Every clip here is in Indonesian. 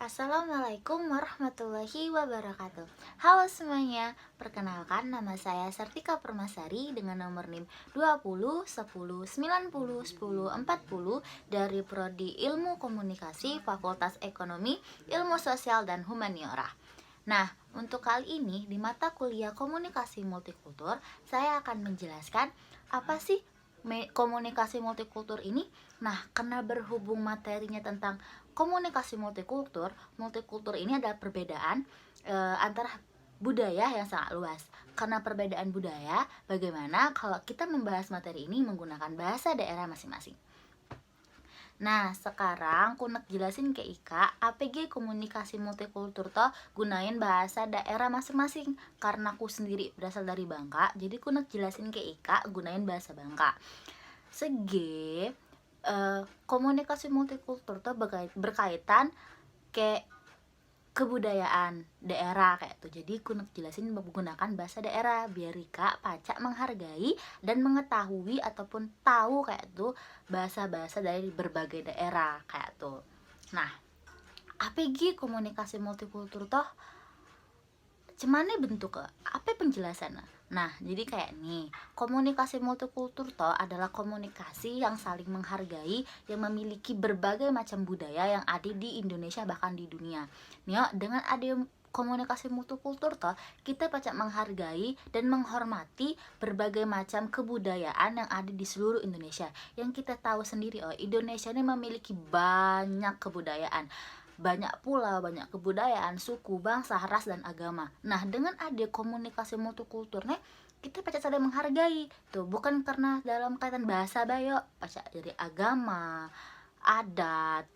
Assalamualaikum warahmatullahi wabarakatuh. Halo semuanya, perkenalkan nama saya Sartika Permasari dengan nomor NIM 20 10 90 10 40 dari Prodi Ilmu Komunikasi Fakultas Ekonomi, Ilmu Sosial dan Humaniora. Nah, untuk kali ini di mata kuliah Komunikasi Multikultur, saya akan menjelaskan apa sih komunikasi multikultur ini. Nah, karena berhubung materinya tentang komunikasi multikultur, multikultur ini adalah perbedaan antara budaya yang sangat luas. Karena perbedaan budaya, bagaimana kalau kita membahas materi ini menggunakan bahasa daerah masing-masing. Nah, sekarang kunek jelasin ke Ika, APG komunikasi multikultur toh gunain bahasa daerah masing-masing. Karena aku sendiri berasal dari Bangka, jadi kunek jelasin ke Ika gunain bahasa Bangka. Sege komunikasi multikultur tuh berkaitan kayak kebudayaan daerah kayak tuh. Jadi kunek jelasin menggunakan bahasa daerah biar Rika pacak menghargai dan mengetahui ataupun tahu kayak tuh bahasa-bahasa dari berbagai daerah kayak tuh. Nah, APG komunikasi multikultur toh cemane bentuk apa penjelasannya? Nah, jadi kayak nih, komunikasi multikultur toh adalah komunikasi yang saling menghargai, yang memiliki berbagai macam budaya yang ada di Indonesia bahkan di dunia. Nih, dengan ada komunikasi multikultur toh, kita pacak menghargai dan menghormati berbagai macam kebudayaan yang ada di seluruh Indonesia. Yang kita tahu sendiri, Indonesia ini memiliki banyak kebudayaan, banyak pulau, banyak kebudayaan, suku, bangsa, ras, dan agama. Nah, dengan ada komunikasi multikultur nih, kita pacak saling menghargai tuh, bukan karena dalam kaitan bahasa bayo, pacak dari agama, adat,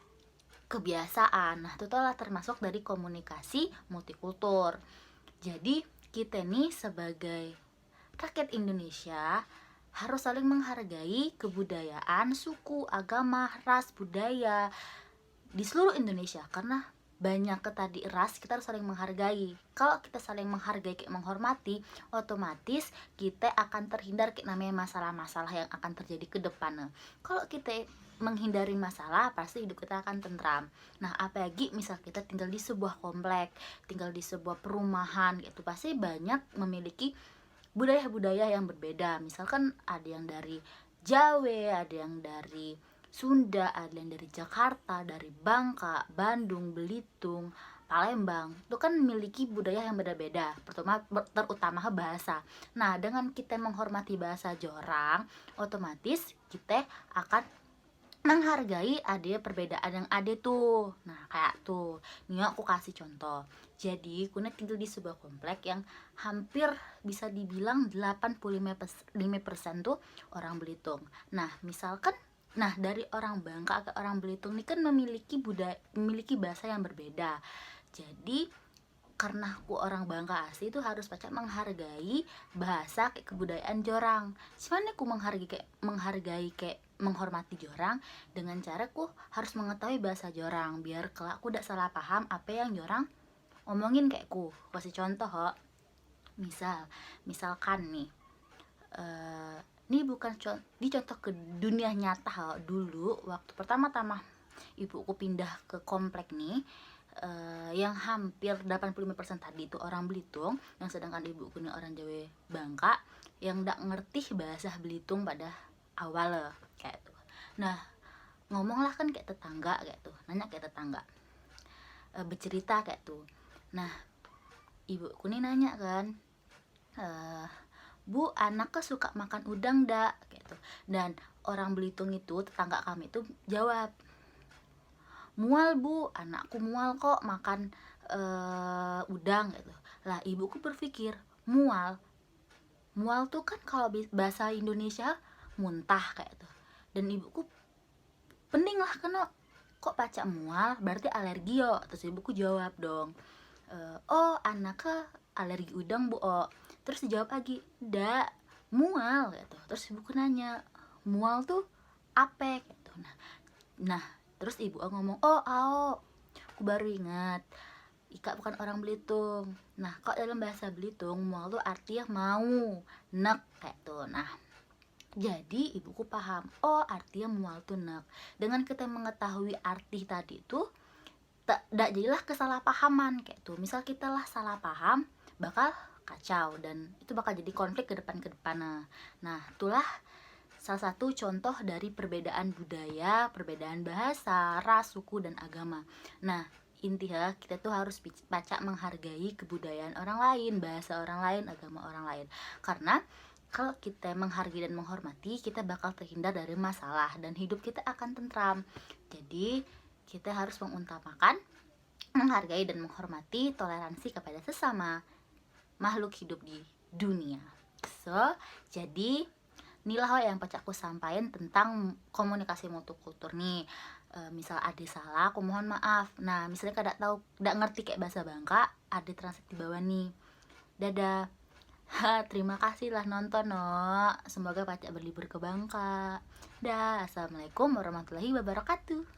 kebiasaan. Nah, itu lah termasuk dari komunikasi multikultur. Jadi kita nih sebagai rakyat Indonesia harus saling menghargai kebudayaan, suku, agama, ras, budaya di seluruh Indonesia. Karena banyak tadi ras, kita harus saling menghargai. Kalau kita saling menghargai kayak menghormati, otomatis kita akan terhindar kayak namanya masalah-masalah yang akan terjadi ke depan. Kalau kita menghindari masalah, pasti hidup kita akan tentram. Nah, apalagi misal kita tinggal di sebuah komplek, tinggal di sebuah perumahan gitu, pasti banyak memiliki budaya-budaya yang berbeda. Misalkan ada yang dari Jawa, ada yang dari Sunda, ada yang dari Jakarta, dari Bangka, Bandung, Belitung, Palembang. Itu kan memiliki budaya yang beda-beda, terutama bahasa. Nah, dengan kita menghormati bahasa jorang, otomatis kita akan menghargai ada perbedaan yang ada tuh. Nah, kayak tuh. Nih aku kasih contoh. Jadi, Kuna tinggal di sebuah komplek yang hampir bisa dibilang 85% tuh orang Belitung. Nah, misalkan dari orang Bangka ke orang Belitung ini kan memiliki bahasa yang berbeda. Jadi karena aku orang Bangka asli itu harus pacak menghargai bahasa kayak kebudayaan jorang. Sebenarnya aku menghargai kayak menghormati jorang dengan cara aku harus mengetahui bahasa jorang biar kelak aku tidak salah paham apa yang jorang omongin kayak ku. Kasih contoh misalkan nih, ini bukan di contoh ke dunia nyata dulu waktu pertama-tama ibuku pindah ke komplek nih, yang hampir 85% tadi itu orang Belitung, yang sedangkan ibuku ini orang Jawa Bangka yang nggak ngerti bahasa Belitung pada awal kayak tuh. Nah, ngomonglah kan kayak tetangga kayak tuh, nanya kayak tetangga, bercerita kayak tuh. Nah, ibuku ini nanya kan, Bu, anaknya suka makan udang ndak gitu. Dan orang Belitung itu, tetangga kami itu jawab, mual Bu, anakku mual kok makan udang gitu. Lah ibuku berpikir, mual tuh kan kalau bahasa Indonesia muntah kayak tuh. Dan ibuku pening lah, karena kok pacak mual berarti alergi yo. Terus ibuku jawab dong, oh anaknya alergi udang Bu. Terus dijawab lagi, ndak, mual gitu. Terus ibuku nanya, mual tuh apa gitu. Nah terus ibu ngomong, oh ao, aku baru ingat, Ika bukan orang Belitung. Nah kok dalam bahasa Belitung mual tuh artinya mau, nek kayak tuh. Nah, jadi ibuku paham, oh artinya mual tuh nek. Dengan kita mengetahui arti tadi tuh, tak jadilah kesalahpahaman kayak tuh. Misal kita lah salah paham, bakal kacau dan itu bakal jadi konflik ke depan. Nah, itulah salah satu contoh dari perbedaan budaya, perbedaan bahasa, ras, suku, dan agama. Nah, intinya kita tuh harus pacak menghargai kebudayaan orang lain, bahasa orang lain, agama orang lain. Karena kalau kita menghargai dan menghormati, kita bakal terhindar dari masalah dan hidup kita akan tentram. Jadi, kita harus mengutamakan, menghargai dan menghormati toleransi kepada sesama makhluk hidup di dunia. So, jadi inilah yang pacak aku sampaikan tentang komunikasi multikultur nih. Misal ada salah, aku mohon maaf. Nah, misalnya kada tahu, tidak ngerti kayak bahasa Bangka, ada translate di bawah nih. Dadah. Terima kasih lah nonton, no. Semoga pacak berlibur ke Bangka. Dah, assalamualaikum warahmatullahi wabarakatuh.